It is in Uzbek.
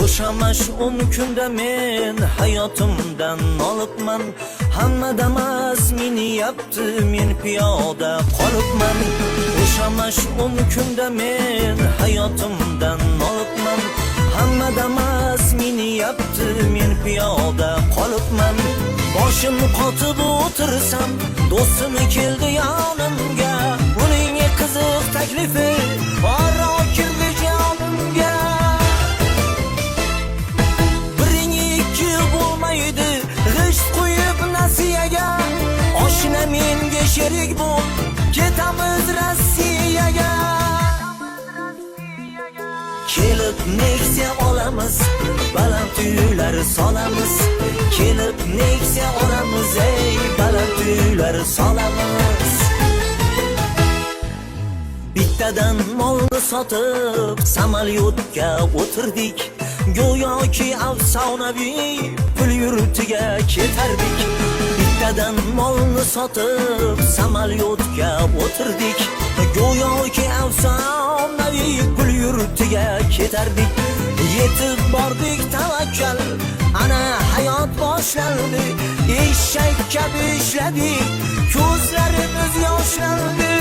O'sha mash'um kunda men hayotimdan nolibman. Hamma damas meni yapti, men piyoda qolibman. O'sha mash'um kunda men hayotimdan nolibman. Hamma damas meni yapti, men piyoda qolibman. Boshim qotib o'tirsam, do'stim keldi yonimga. Uning qiziq taklifi ora kirdi jonimga. G'isht qo'yib nasiyaga, oshna menga sherik bo'l, ketamiz Rossiyaga. Kelib Nexia olamiz, baland uylar solamiz. Kelib Nexia olamiz, ey baland uylar solamiz. Bittadan molni sotib samolyotga o'tirdik. Go'yoki afsonaviy pul yurtiga ketardik. Bittadan molni sotib samolyotga o'tirdik. Go'yoki afsonaviy pul yurtiga ketardik. Yetib bordik tavakkal, ana hayot boshlandi. Eshak kabi ishladik, ko'zlarimiz yoshlandi.